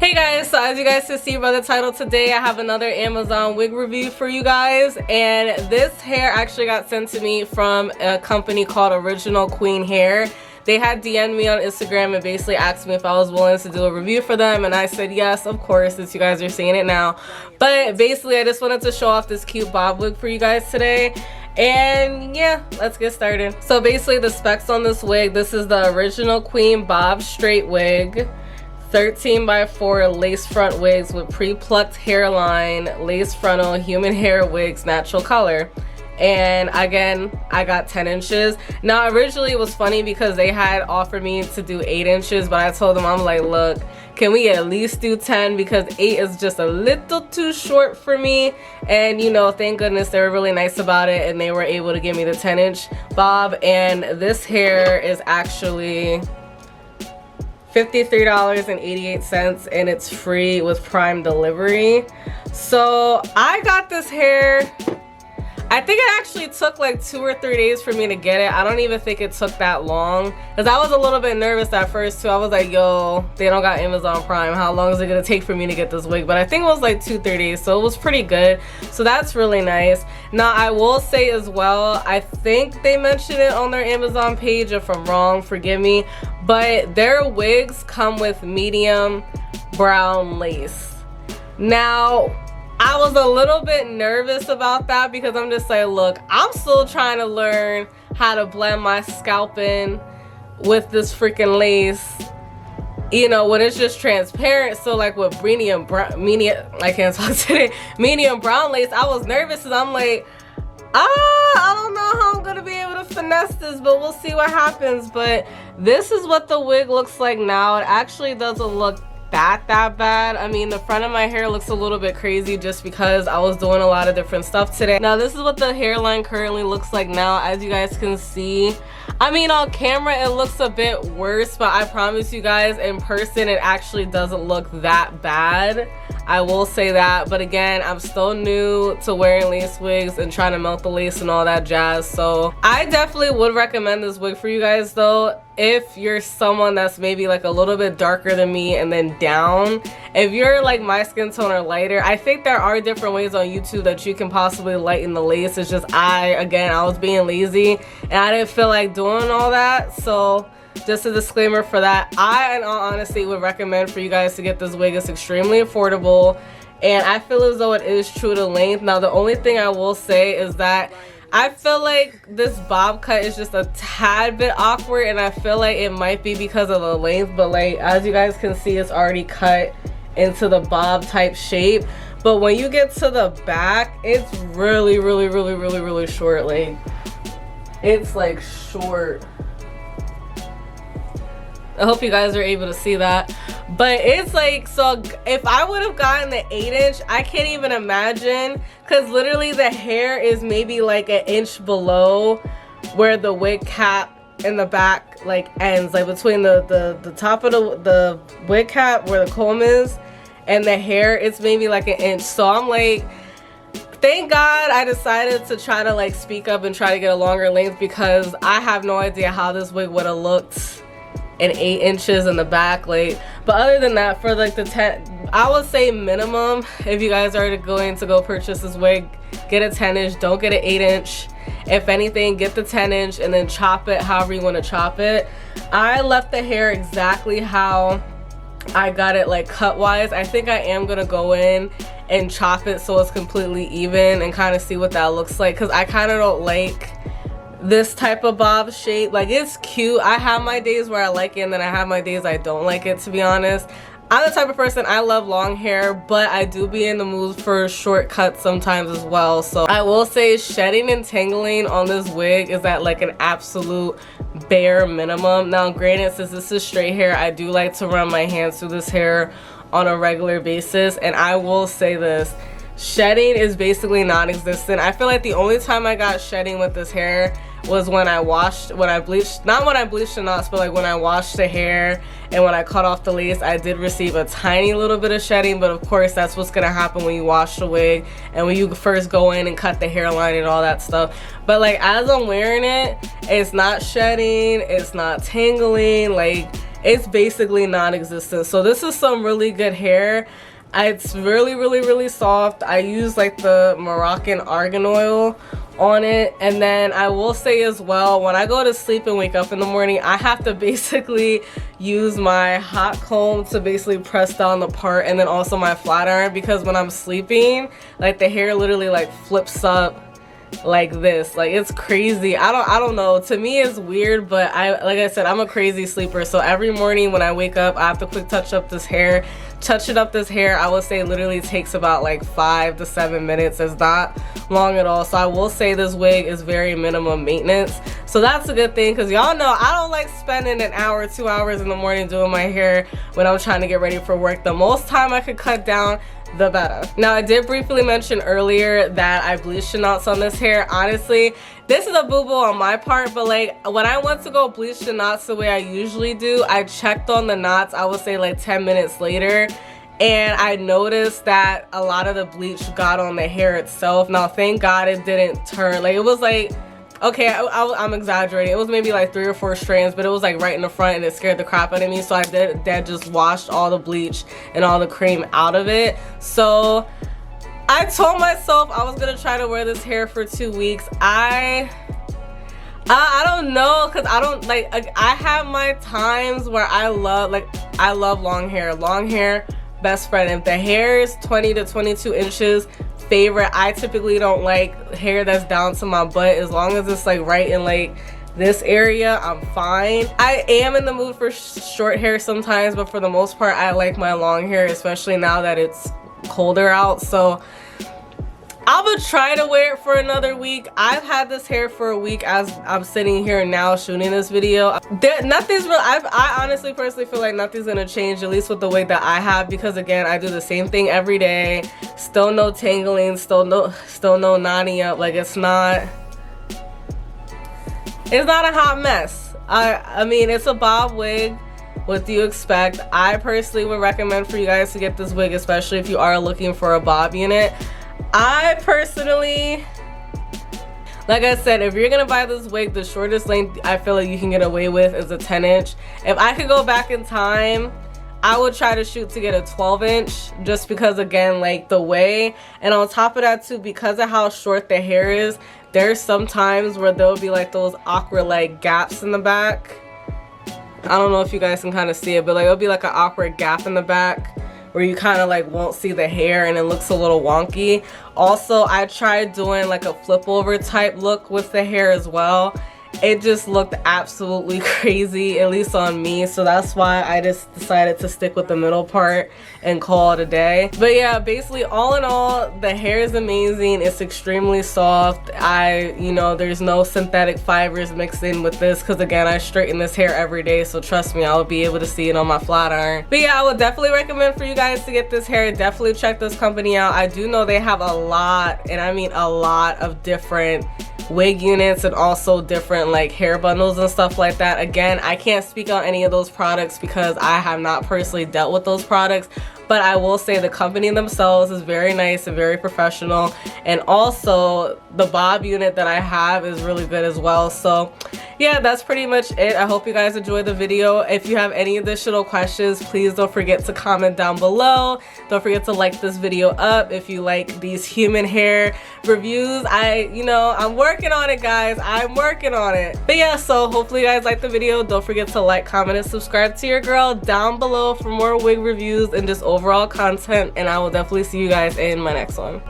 Hey guys, so as you guys can see by the title, today I have another Amazon wig review for you guys, and this hair actually got sent to me from a company called Original Queen Hair. They had DM'd me on Instagram and basically asked me if I was willing to do a review for them, and I said yes, of course, since you guys are seeing it now. But basically I just wanted to show off this cute bob wig for you guys today. And yeah, let's get started. So basically the specs on this wig, this is the Original Queen Bob Straight Wig. 13x4 lace front wigs with pre-plucked hairline, lace frontal, human hair wigs, natural color. And again, I got 10 inches. Now originally it was funny because they had offered me to do 8 inches, but I told them, I'm like, look, can we at least do 10 because 8 is just a little too short for me. And you know, thank goodness they were really nice about it and they were able to give me the 10-inch bob. And this hair is actually $53.88 and it's free with Prime delivery. So I got this hair, I think it actually took like 2 or 3 days for me to get it. I don't even think it took that long because I was a little bit nervous at first too. I was like, yo, they don't got Amazon Prime, how long is it gonna take for me to get this wig? But I think it was like 2-3 days, so it was pretty good. So that's really nice. Now I will say as well, I think they mentioned it on their Amazon page. If I'm wrong, forgive me, but their wigs come with medium brown lace. Now I was a little bit nervous about that because I'm just like, look, I'm still trying to learn how to blend my scalp in with this freaking lace, you know, when it's just transparent. So like with medium brown lace, I was nervous and I'm like, I don't know how I'm gonna be able to finesse this, but we'll see what happens. But this is what the wig looks like now. It actually doesn't look that bad. I mean, the front of my hair looks a little bit crazy just because I was doing a lot of different stuff today. Now this is what the hairline currently looks like now, as you guys can see. I mean, on camera it looks a bit worse, but I promise you guys, in person it actually doesn't look that bad. I will say that. But again, I'm still new to wearing lace wigs and trying to melt the lace and all that jazz. So I definitely would recommend this wig for you guys though, if you're someone that's maybe like a little bit darker than me and then down. If you're like my skin tone or lighter, I think there are different ways on YouTube that you can possibly lighten the lace. It's just I was being lazy and I didn't feel like doing all that. So just a disclaimer for that. I, in all honesty, would recommend for you guys to get this wig. It's extremely affordable and I feel as though it is true to length. Now the only thing I will say is that I feel like this bob cut is just a tad bit awkward, and I feel like it might be because of the length, but like as you guys can see, it's already cut into the bob type shape. But when you get to the back, it's really short. Like it's like short. I hope you guys are able to see that. But it's like, so if I would have gotten the 8-inch, I can't even imagine, because literally the hair is maybe like an inch below where the wig cap in the back like ends, like between the top of the wig cap where the comb is and the hair, it's maybe like an inch. So I'm like, thank God I decided to try to like speak up and try to get a longer length, because I have no idea how this wig would have looked and 8 inches in the back. Like, but other than that, for like the 10, I would say minimum, if you guys are going to go purchase this wig, get a 10-inch, don't get an 8-inch. If anything, get the 10-inch and then chop it however you want to chop it. I left the hair exactly how I got it, like cut wise. I think I am gonna go in and chop it so it's completely even and kind of see what that looks like, because I kind of don't like this type of bob shape. Like, it's cute. I have my days where I like it and then I have my days I don't like it, to be honest. I'm the type of person, I love long hair, but I do be in the mood for short cuts sometimes as well. So I will say shedding and tangling on this wig is at like an absolute bare minimum. Now granted, since this is straight hair, I do like to run my hands through this hair on a regular basis, and I will say this, shedding is basically non-existent. I feel like the only time I got shedding with this hair was when I bleached, not when I bleached the knots, but like when I washed the hair and when I cut off the lace, I did receive a tiny little bit of shedding. But of course that's what's gonna happen when you wash the wig and when you first go in and cut the hairline and all that stuff. But like as I'm wearing it, it's not shedding, it's not tangling, like it's basically non-existent. So this is some really good hair. It's really soft. I use like the Moroccan argan oil on it. And then I will say as well, when I go to sleep and wake up in the morning, I have to basically use my hot comb to basically press down the part, and then also my flat iron, because when I'm sleeping, like the hair literally like flips up like this. Like, it's crazy. I don't know, to me it's weird, but like I said, I'm a crazy sleeper. So every morning when I wake up, I have to quick touch up this hair. I would say literally takes about like 5 to 7 minutes. It's not long at all. So I will say this wig is very minimum maintenance, so that's a good thing, because y'all know I don't like spending an hour, 2 hours in the morning doing my hair when I'm trying to get ready for work. The most time I could cut down, the better. Now, I did briefly mention earlier that I bleached the knots on this hair. Honestly, this is a boo-boo on my part, but like when I went to go bleach the knots the way I usually do, I checked on the knots, I would say like 10 minutes later, and I noticed that a lot of the bleach got on the hair itself. Now, thank God it didn't turn, like it was like, okay, I'm exaggerating, it was maybe like 3 or 4 strands, but it was like right in the front, and it scared the crap out of me. So I did just washed all the bleach and all the cream out of it. So I told myself I was gonna try to wear this hair for 2 weeks. I don't know, because I don't like, I have my times where I love long hair, best friend. If the hair is 20 to 22 inches, favorite. I typically don't like hair that's down to my butt. As long as it's like right in like this area, I'm fine. I am in the mood for short hair sometimes, but for the most part I like my long hair, especially now that it's colder out. So I would try to wear it for another week. I've had this hair for a week as I'm sitting here now shooting this video. Nothing's real. I honestly personally feel like nothing's gonna change, at least with the wig that I have, because again, I do the same thing every day. Still no tangling, still no knotting up. Like, it's not a hot mess. I mean, it's a bob wig. What do you expect? I personally would recommend for you guys to get this wig, especially if you are looking for a bob unit. I personally, like I said, if you're gonna buy this wig, the shortest length I feel like you can get away with is a 10-inch. If I could go back in time, I would try to shoot to get a 12-inch, just because, again, like the way, and on top of that too, because of how short the hair is, there's some times where there'll be like those awkward like gaps in the back. I don't know if you guys can kind of see it, but like it'll be like an awkward gap in the back where you kind of like won't see the hair and it looks a little wonky. Also, I tried doing like a flip over type look with the hair as well. It just looked absolutely crazy, at least on me. So that's why I just decided to stick with the middle part and call it a day. But yeah, basically all in all, the hair is amazing. It's extremely soft. You know, there's no synthetic fibers mixed in with this, because again, I straighten this hair every day, so trust me, I'll be able to see it on my flat iron. But yeah, I would definitely recommend for you guys to get this hair. Definitely check this company out. I do know they have a lot, and I mean a lot, of different wig units and also different like hair bundles and stuff like that. Again, I can't speak on any of those products because I have not personally dealt with those products, but I will say the company themselves is very nice and very professional, and also the bob unit that I have is really good as well. So yeah, that's pretty much it. I hope you guys enjoyed the video. If you have any additional questions, please don't forget to comment down below. Don't forget to like this video up if you like these human hair reviews. I'm working on it, guys. I'm working on it. But yeah, so hopefully you guys liked the video. Don't forget to like, comment, and subscribe to your girl down below for more wig reviews and just overall content, and I will definitely see you guys in my next one.